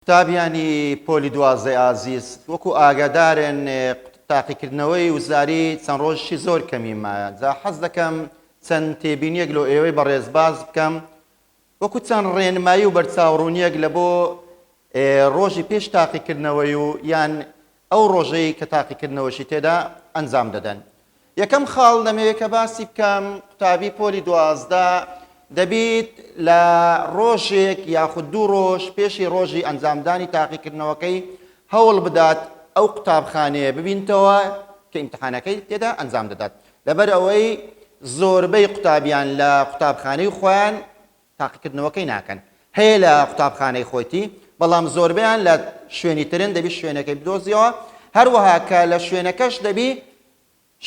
قوتابیانی پۆلی دوازدەی ئازیز وەکو ئاگادارن تاقیکردنەوەی وزاری چەند ڕۆژی زۆر کەمی مایە جا حەز دەکەم چەند تێبینیەک لە ئێوەی بەڕێزباز بکەم وەکو چەند ڕێنمایی و بەرچاوڕوونیەک لە بۆ ڕۆژی پێش تاقیکردنەوەی و یان ئەو ڕۆژەی کە تاقیکردنەوەشی تێدا ئەنجام دەدەن. یەکەم خاڵ دەمەوێت کە باسی بکەم قوتابی پۆلی دوازدە دەبیت لە ڕۆژێک یاخود دوو ڕۆژ پێشی ڕۆژی ئەنجامدانی تاقیکردنەوەکەی هەوڵ بدات ئەو قوتابخانەیە ببینتەوە کە ئیمتحانەکەی تێدا ئەنجام دەدات لەبەر ئەوەی زۆربەی قوتابیان لە قوتابخانەی خۆیان تاقیکردنەوەکەی ناکەن هەیە لە قوتابخانەی خۆیتی بەڵام زۆربیان لە شوێنی ترن دەبی شوێنەکەی بدۆزیەوە هەروەها کە لە شوێنەکەش دەبی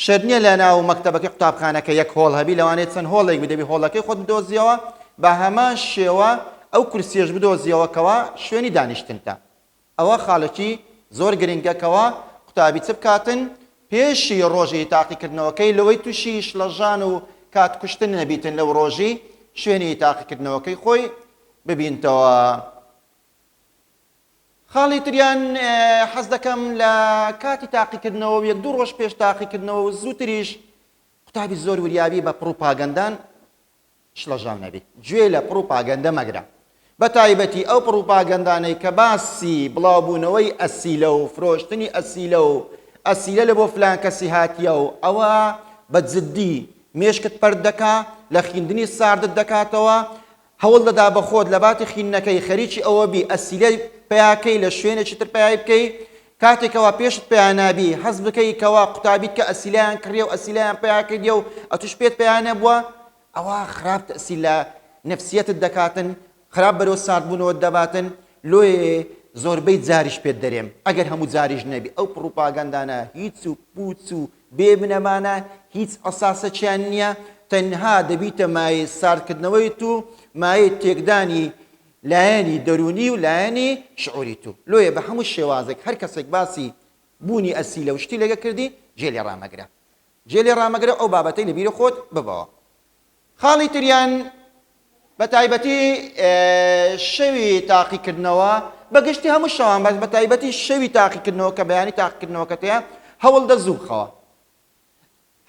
شەرنیە لە ناو مەکتەبەکەی قوتابخانەکە یەک هۆڵ هەبی لەوانێت چەند هۆڵێک بدەبی هۆڵەکەی خۆت بدۆزیەوە بە هەمان شێوە ئەو کورسیەش بدۆزیەوەکەوە شوێنی دانیشتنتە ئەوە خاڵێکی زۆر گرنگەکەوە قوتابی چ بکاتن پێشی ڕۆژی تاقیکردنەوەکەی لەوەی تووشی شڵەژان و کات کوشتن نەبیتن لەو ڕۆژی شوێنی تاقیکردنەوەکەی خۆی ببینتەوە. خاڵی تریان حەز دەکەم لە کاتی تاقیکردنەوە یەک دوو ڕۆژ پێش تاقیکردنەوە و زووتریش قوتابی زۆر وریابی بە پڕوپاگەندان شڵەژاو نەبی گوێ لە پڕوپاگەندە مەگرە بە تایبەتی ئەو پڕوپاگەندانەی کە باسی بڵاوبوونەوەی ئەسیلە و فرۆشتنی ئەسیلە و ئەسیلە لە بۆ فلان کەسی هاتیە و ئەوە بە جددی مێشکت پەرد دەکا لە خوێندنی ساردت دەکاتەوە هەوڵ دەدا بە خۆت لە باتی خوێندنەکەی خەریکی ئەوە بی ئەسیلەی پیاکەی لە شوێنێکی تر پیاوی بکەی کاتێکەوە پێشت پیان نابی حەز بکەی کەوا قوتابیت کە ئەسیلایان کڕیە و ئەسیلایان پیاکردیە و ئەتوش پێت پیان نەبووە ئەوە خراپ تەئسیل لە نەفسیەتت دەکاتن خراپ بەرەو ساردبوونەوە دەباتن لۆیێ زۆربەی جاریش پێت دەرێم ئەگەر هەموو جاریش نەبی ئەو پڕوپاگەندانە هیچ و پوچ و بێبنەمانە هیچ ئەساسەچیان نییە تەنها دەبیتە مایە ساردکردنەوەی تو مایە تێکدانی لایەنی دەرونی و لایەنی شعوری تو لۆیە بە هەموو شێوازێک هەر کەسێک باسی بوونی ئەسیلە و شتی لەگە کردی جێلی ڕامەگرە جێلی ڕامەگرە ئەو بابەتەی لەبیرە خۆت ببەوە. خاڵی تریان بە تایبەتی شەوی تاقیکردنەوە بەگشتی هەموو شەوان باش بە تایبەتی شەوی تاقیکردنەوە کە بەیانی تاقیکردنەوەکەتەیە هەوڵدە زوو بخەوە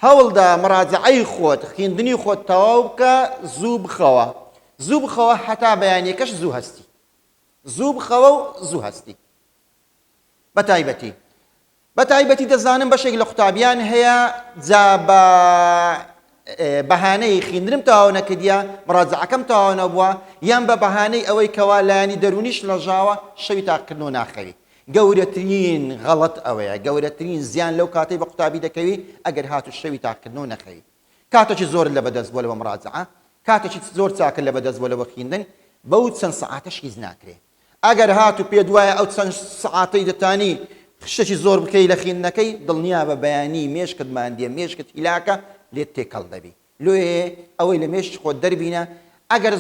هەوڵدە مراجعەی خۆت خوێندنی خۆت تەواو بکە زوو بخەوە زوو بخەوە هەتا بەیانیەکەش زوو هەستی زوو بخەوە و زوو هەستی بە تایبەتی دەزانم بەشێک لە قوتابیان هەیە جا بە بەهانەی خوێندنم تەواو نەکردیە مراجعەکەم تەواو نەبووە یان بە بەهانەی ئەوەی کەوا لایەنی دەرونیش لەژاوە شەوی تاقیکردنەوە ناخەوی گەورەترین غەڵەت ئەوەیە گەورەترین زیان لەو کاتەی بە قوتابی دەکەوی ئەگەر هاتو شەوی تاقیکردنەوە نەخەوی کاتێکی زۆر لە بەدەست بۆ لەوە مراجعە کاتێکی زۆر چاکە لە بەدەست بۆ لەوە خوێندن بەو چەند سەعاتەش هیچ ناکرێ ئەگەر هاتو پێت وایە ئەو چەند سەعاتەی دەتانی شتێکی زۆر بکەی لە خوێندنەکەی دڵنیا بە بەیانی مێشکت ماندیە مێشکت هیلاکە لێت تێکەڵ دەبی لۆیە ئەوەی لە مێشت خۆت دەربینە ئەگەر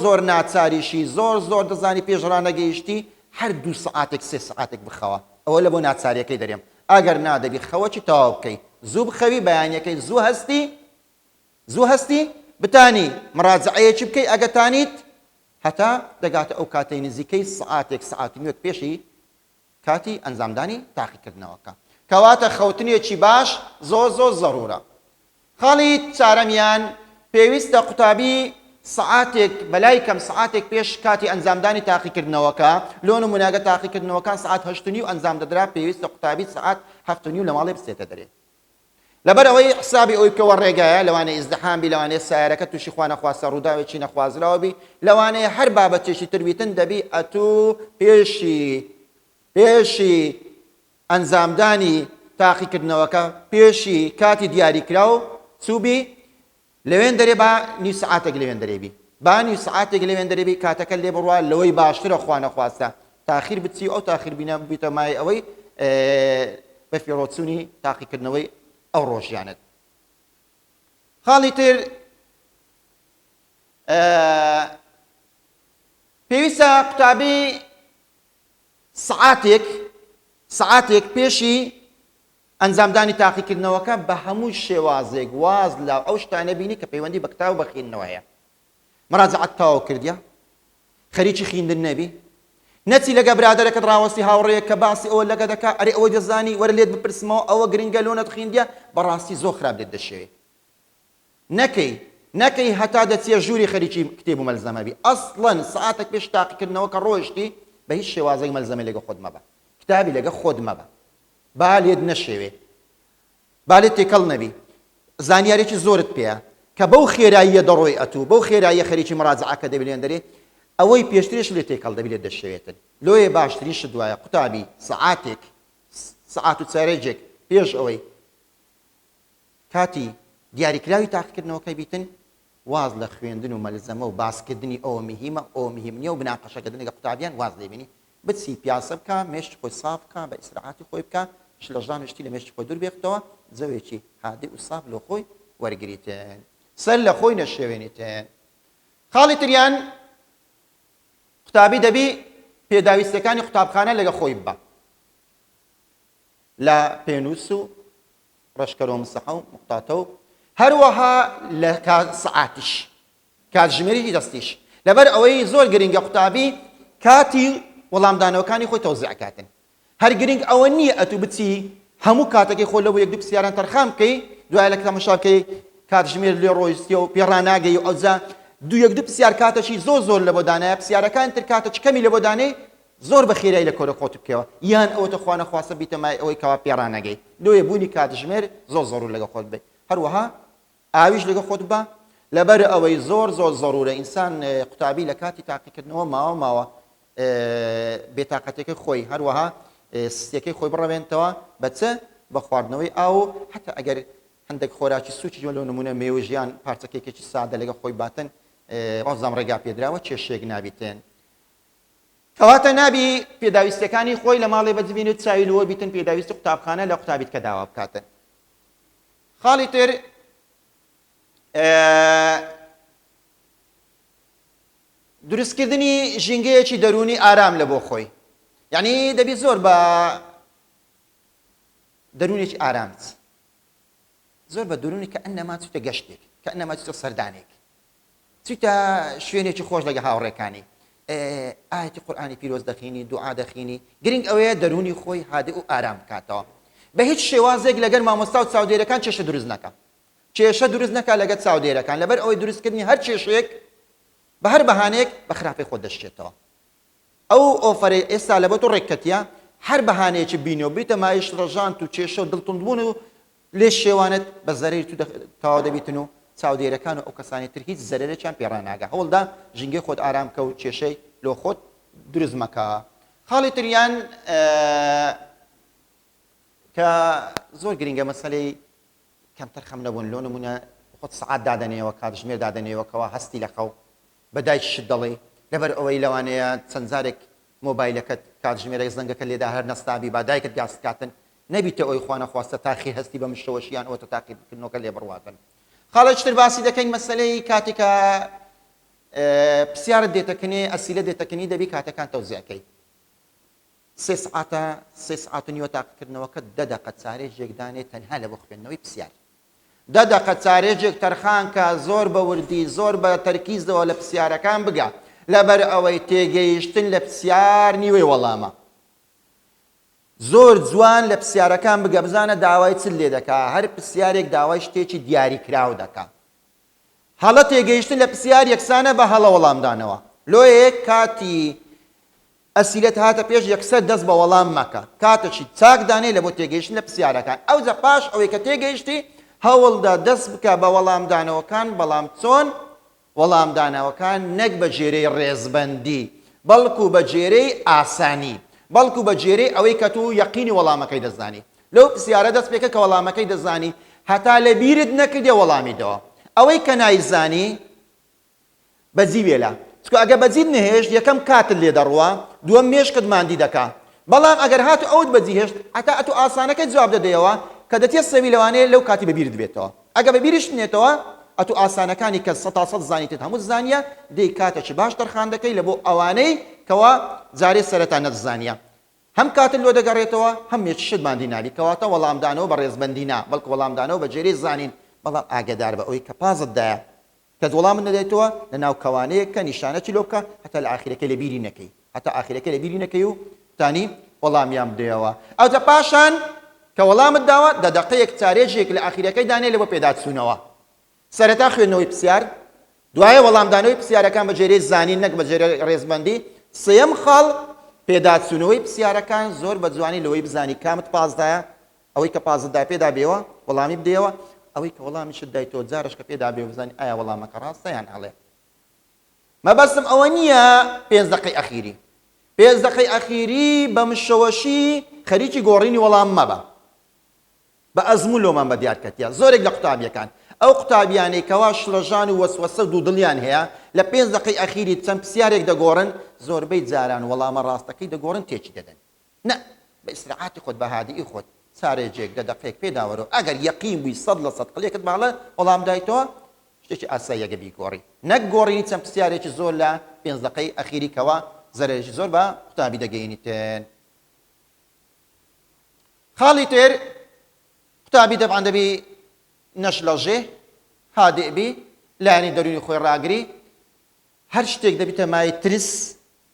زۆر ناچاریشی زۆر دەزانی پێش ڕانەگەیشتی هەر دوو سەعاتێک سێ سەعاتێک بخەوە ئەوە لە بۆ ناچاریەکەی دەرێم ئەگەر نادەبی خەوەکی تەواو بکەی زوو بخەوی بەیانیەکەی زوو هەستی بتانی مراجعەیەکی بکەی ئەگەتانیت هەتا دەگاتە ئەو کاتەی نزیکەی سەعاتێک سەعاتی نوێک پێشی کاتی ئەنجامدانی تاقیکردنەوەکە کەواتە خەوتنیەکی باش زۆر زەڕورە. خاڵی چارەمیان پێویستە قوتابی سەعاتێک بەلای کەم سەعاتێک پێش کاتی ئەنجامدانی تاقیکردنەوەکە لۆ نمونەگە تاقیکردنەوەکان سەعات 8:30 ئەنجام دەدرا پێویستە قوتابی سەعات 7:30 لە ماڵێ بچێتە دەرێ لەبەر ئەوەی حسابی ئەوی کەوە ڕێگایە لەوانەیە ئیزدحامبی لەوانەیە سایارەکە تووشی خوا نەخواستە ڕووداوێکی نەخوازراوەبی لەوانەیە هەر بابەتێکی تربیتن دەبی ئەتوو پێشی ئەنجامدانی تاقیکردنەوەکە پێشی کاتی دیاریکراو چووبی لەوێن دەرێ با نیو سەعاتێک لەوێن دەرێبی با نیو سەعاتێک لەوێن دەرێبی کاتەکە لێ بڕوا لەوەی باشترە خوا نەخواستە تاخیر بچی ئەو تاخیر بینە بیتە مای ئەوەی بە فێڕۆچوونی تاقیکردنەوەی ئەو ڕۆژیانت. خاڵی تر پێویستە قوتابی سەعاتێک پێشی ئەنجامدانی تاقیکردنەوەکە بە هەموو شێوازێک واز لە ئەو شتانە بینی کە پەیوەندی بە کتاب بەخێننەوەیە مراجعەت تەواو کردیە خەریکی خوێندن نەبی نەچی لەگە برادەرەکەت ڕاوەستی هاوڕێیە کە باسی ئەوە لەگە دەکا ئەرێ ئەوە دەزانی وەرە لێت بپرسمەوە ئەوە گرنگە لۆنەت خوێندیە بەڕاستی زۆر خراپ لێت دەشێوێ نەکەی هەتا دەچیە ژووری خەریکی کتێب و مەلزەمە بی ئەسڵەن سەعاتێک پێش تاقیکردنەوە کە ڕۆیشتی بە هیچ شێوازەی مەلزەمە لەگە خۆت مەبە کتابی لەگە خۆت مەبە با لێت نەشێوێ با لێت تێکەڵ نەبی زانیارێکی زۆرت پێیە کە بەو خێراییە دەڕۆی ئەتوو بەو خێراییە خەریکی مراجعەکە دەبێن دەرێ ئەوەی پێشتریش لێ تێکەڵ دەبی لێت دەشێوێتن لۆیە باشتریش دوایە قوتابی سەعاتێک سەعات و چارەجێک پێش ئەوەی کاتی دیاریکراوی تاقیکردنەوەکەی بیتن واز لە خوێندن و مەلزەمە و باسکردنی ئەوە مهمە ئەوە مهم نییە و بناقەشەکردن لەگە قوتابیان واز دەبینی بچی پیاسە بکە مێشت خۆی ساف بکە بە ئیسراحەتی خۆی بکە شلەژان شتی لە مێشتی خۆی دوور بێختەوە زەوێکی هادی و ساف لە خۆی وەرگریتن سەر لە خۆی نەشێوێنیتن خاڵی تریان قوتابی دەبی پێداویستەکانی قوتابخانە لەگە خۆی ببە لە پێنووس و ڕشکەرە و مسەحە و مقتاتە و هەروەها لە سەعاتیش کاتژمێری دەستیش لەبەر ئەوەی زۆر گرنگە قوتابی کاتی وەڵامدانەوەکانی خۆی تەوزیع کاتن هەر گرنگ ئەوە نییە ئەتوو بچی هەموو کاتێکی خۆ لەوە یەک دوو پرسیاران تەرخام بکەی دوای لە تەماشا بکەی کاتژمێر لێ ڕۆیستی و پێڕاناگەی و ئەوجا دوو یەک دوو پرسیار کاتەشی زۆر لە بۆ دانایە پرسیارەکان تر کاتە کەمی لە بۆ دانەی زۆر بە خێرایی لە کۆرە خۆت بکەوە یان ئەوە خوا نەخواسە بیتە مای ئەوەی کەوا پێڕانەگەی لۆیە بوونی کاتژمێر زۆر لەگە خۆت بێ هەروەها ئاویش لەگە خۆت بە لەبەر ئەوەی زۆر زۆرورە ئینسان قوتابی لە کاتی تاقیکردنەوە ماوە بێتاقەتێکی خۆی هەروەها سیەکەی خۆی بڕەوێنتەوە بەچە بە خواردنەوەی ئاو حتا ئەگەر هەندێک خۆراکی سوچی جۆ لەو نمونە مێوە ژیان پارچەکێکێکی سادە لەگە خۆی باتن ڕۆزام ڕێگا پێدراوە کێشێک نابیتن کەواتە نابی پێداویستەکانی خۆی لە ماڵێ بەجبینێت چاویلەوە بیتن پێداویستی قوتابخانە لە قوتابیت کە داوا بکاتن خاڵی تر دروستکردنی ژینگەیەکی دەرونی ئارام لە بۆ خۆی یعنی دەبی زۆر بە دەرونێکی ئارامت زۆر بە دەرونی کە ئەنەما چوتە گەشتێک کە ئەنەما چوتە سەردانێک چوتە شوێنێکی خۆش لەگە هاوڕێکانی ئاەتی قورئانی پیرۆز دەخینی دوعا دەخینی گرنگ ئەوەیە دەرونی خۆی هادی و ئارام بکاتەوە بە هیچ شێوازێک لەگەر مامۆستا و چاودێرەکان چێشە دروست نەکە چێشە دروست نەکە لەگە چاودێرەکان لەبەر ئەوەی دروستکردنی هەر چێشەیەک بە هەر بەهانەیەک بە خراپەی خۆ دەشتێتەوە ئەو ئۆفەرەی ئێستا لە بۆ تۆ ڕێککەتیە هەر بەهانەیەکی بینەوە بیتە مایش ڕەژان و کێشە و دڵتوندبوون و لێ شێوانت بە زەرەری تو تاوا دەبیتن و چاودێرەکان و ئەو کەسانی تر هیچ زەرەرێکیان پێڕاناگە هەوڵدا ژینگەی خۆت ئارام کە و کێشەی لۆ خۆت دروست مەکە خاڵی تریان کە زۆر گرنگە مەسەلەی کەمتر خەم نەبوون لۆ نمونە خۆت سەعات دادەنێەوە کاتژمێر دادەنێەوەکەوە هەستی لە خەو بەدایکیشت دەڵێ لەبەر ئەوەی لەوانەیە چەند جارێک مۆبایلەکەت کاتژمێرەی زەنگەکە لێدا هەر نەستابی با دایکت گاستکاتن نەبیتە ئەوی خوا نەخواستە تاخی هەستی بە مشتەوەشیان ئەوە تاقیکردنەوەکە لێ بڕواتن خاڵەتر باسی دەکەین مەسەلەی کاتێکە پرسیارت دێتەکەنێ ئەسیلە دێتەکەنی دەبی کاتەکان تەوزیعکەی سێ سعات و نیوە تاقیکردنەوەکە 10 دقە چارێژێک دانێت تەنها لە بۆ خوێندنەوەی پرسیار 10 دقە چارێژێک تەرخان کە زۆر بە وردی زۆر بە تەرکیزەوە لە پرسیارەکان بگە لەبەر ئەوەی تێگەیشتن لە پرسیار نیوەی وەڵامە زۆر جوان لە پرسیارەکان بگە بزانە داوای چ لێ دەکا هەر پرسیارێک داوای شتێکی دیاریکراو دەکا هەڵە تێگەیشتن لە پرسیار یەکسانە بە هەڵە وەڵامدانەوە لۆیەک کاتی ئەسیلەت هاتە پێش یەکسەر دەست بە وەڵام مەکە کاتێکی چاک دانێ لە بۆ تێگەیشتن لە پرسیارەکان ئەوجا پاش ئەوەی کە تێگەیشتی هەوڵدا دەست بکە بە وەڵامدانەوەکان بەڵام چۆن وەڵامدانەوەکان نەک بە جێرەی ڕێزبەندی بەڵکو بە جێرەی ئاسانی بەڵکو بە جێرەی ئەوەی کە تو یەقینی وەڵامەکەی دەزانی لەو پرسیارە دەست پێکە کە وەڵامەکەی دەزانی هەتا لە بیرت نەکردێ وەڵامیدەوە ئەوەی کە نایزانی بەجی وێلا چکە ئەگە بەجیت نهێشت یەکەم کاتت لێ دەڕوە دووەم مێشکت ماندی دەکا بەڵام ئەگەر هاتو ئەوت بەجی هێشت هەتا ئەتو ئاسانەکەی جواب دەدەیەوە کە دەتێت سەوی لەوانەیە لەو کاتی بەبیرت بێتەوە ئەگە بەبیرش نێتەوە ئەتو ئاسانەکانی کە 100% زانیتت هەموو زانیە دەی کاتێکی باش دەرخان دەکەی لە بۆ ئەوانەی کەوا جارێ سەرەتا نەتزانیە هەم کاتت لۆ دەگەڕێتەوە هەم مێچشت ماندی نابی کەواتە وەڵامدانەوە بە ڕێزبەندی نا بەڵکو وەڵامدانەوە بە جێرەی زانین بەڵام ئاگدار بە ئەوەی کە پازتدایە کە وەڵامت نەدەیتەوە لە ناو کەوانەیە کە نیشانەی لۆ بکە هەتا لە ئاخیرەکەی لە بیری نەکەی هەتا ئاخیرەکە لە بیری نەکەی و تانی وەڵامیان بدەیەوە ئەوجا پاشان کە وەڵامت داوە دەدەقەیەک چارێژێک لە ئاخیرەکەی دانێ لەوە پێداچوونەوە سەرەتا خوێندنەوەی پرسیار دوایە وەڵامدانەوەی پرسیارەکان بە جێرەی زانین نەک بە جێرە ڕێزبەندی سێەم خاڵ پێداچوونەوەی پرسیارەکان زۆر بە جوانی لەوەی بزانی کامت پازدایە ئەوەی کە پازدا پێدا بێەوە وەڵامی بدەیەوە ئەوەی کە وەڵامیشت دایتەوە جارش کە پێدا بێ بزانانی ئایا وەڵامەکە ڕاستە یان هەڵێ مەبەستم ئەوە نییە 5 دقەی ئەخیری 5 دقەی ئەخیری بە مشەوەشی خەریکی گۆڕینی وەڵام مەبە بە ئەزموو لۆمان بە دیارکەتیە زۆرێک لە قوتابیەکان ئەو قوتابیانەی کەوا شڵەژان و وەسوەسە و دوودڵیان هەیە لە 5 دقەی ئەخیری چەند پرسیارێک دەگۆڕن زۆربەی جاران وەڵامە ڕاستەکەی دەگۆڕن تێکی دەدەن نە بە ئیسراعاتی خۆت بە هادیئی خۆت سارێجێک دەدەقەیەک پێداوەرەوە ئەگەر یەقین بووی 100% قلێکت باڵە وەڵام دایتەوە شتێکی ئاساییەکە بیگۆڕی نەک گۆڕینی چەند پرسیارێکی زۆر لە 5 دقەی ئەخیری کەوا زەرێژی زۆر بە قوتابی دەگەیەنیتن خاڵی تر قوتابی دەبعەن دەبی نەشلەژێ هادئ بی لایەنی دەرونی خۆی ڕاگری هەر شتێک دەبیتە مای ترس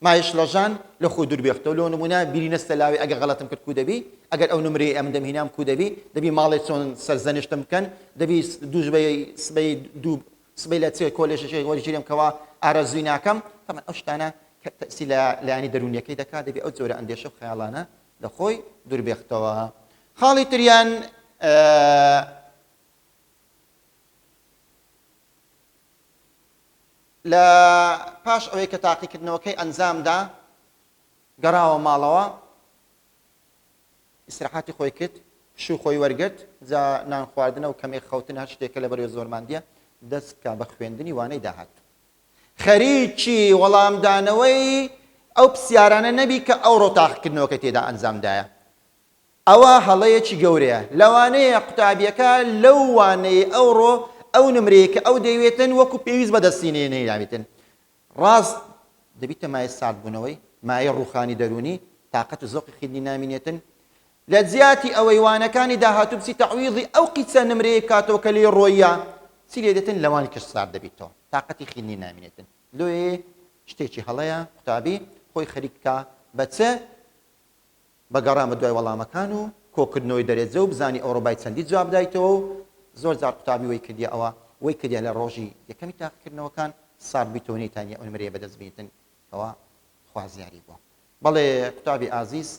مای شڵەژان لە خۆی دوور بێختەوە لەو نمونە بیری نەستەلاوی ئەگەر غەڵەتم کرد کو دەبی ئەگەر ئەو نمرەی ئەم دەمهینام کو دەبی دەبی ماڵی چۆن سەرزەنیشتم بکەن دەبی سبەی لە چێ کۆلێژەکەی وەرگیرم کەوا ئارەزووی ناکەم تەمەن ئەو شتانە کە تەسی لە لایەنی دەرونیەکەی دەکات دەبی ئەو جۆرە ئەندێشە و خەیاڵانە لە خۆی دوور بێختەوە خاڵی تریان لە پاش ئەوەی کە تاقیکردنەوەکەی ئەنجامدا گەڕاوە ماڵەوە ئیسراحاتی خۆی کرد شوو خۆی وەرگرت جا نان خواردنە و کەمێک خەوتن هەر شتێکە لە بەروێ زۆرماندیە دەستکە بە خوێندنی وانەی داهات خەریکی وەڵامدانەوەی ئەو پرسیارانە نەبی کە ئەوڕۆ تاقیکردنەوەکە تێدا ئەنجامدایە ئەوە هەڵەیەکی گەورەیە لەوانەیە قوتابیەکە لەو وانەیە ئەوڕۆ ئەو نمرەیە کە ئەو دەیوێتن وەکو پێویست بەدەستینێ نەیداوێتن ڕاست دەبیتە مایە ساردبوونەوەی مایە ڕووخانی دەرونی تااقەت و زۆقی خیدنی نامینێتن لە جیاتی ئەوەی وانەکانی داهاتوو بچی تەعویضی ئەو قیچە نمرەیە کاتەوە کە لێ ڕۆیە چی لێ دێتن لەوانی کەش سارد دەبیتەوە تااقەتی خیدنی نامینێتن لۆیە شتێکی هەڵەیە قوتابی خۆی خەریککە بەچە بەگەڕامە دوای وەڵامەکان و کۆکردنەوەی دەرێجە و بزانی ئەوڕۆبای چەندی جواب دایتەوە و زۆر جار قوتابی وەی کردی ئەوە وەی کردیا لە ڕۆژی یەکەمی تاقیکردنەوەکان سارد بیتەوە نەیتانیە ئەو نمرەیە بەدەست بێتن ئەوە خوازیاری بووە بەڵێ قوتابی ئازیز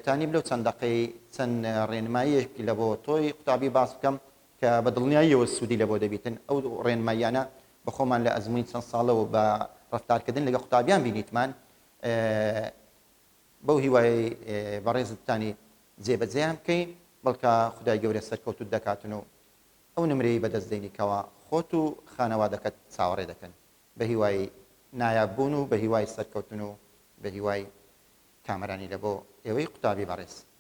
تانی بلەو چەند دقەی چەند ڕێنماییەکی لە بۆ تۆی قوتابی باس بکەم کە بە دڵنیاییەوە سوودی لە بۆ دەبیتن ئەو ڕێنماییانە بە خۆمان لە ئەزمووی چەند ساڵەوە بە ڕەفتارکردن لەگە قوتابیان بینیتمان بەو هیوای بەڕێزتانی جێبەجێیان بکەین بەڵکە خدای گەورە سەرکەوتوت دەکاتن و ئەو نمرەی بەدەستدەینیکەوە خۆت و خانەوادەکەت چاوەڕێ دەکەن بە هیوای نایاببوون و بە هیوای سەرکەوتن و بە هیوای کامەرانی لە بۆ ئێوەی قوتابی بەڕێز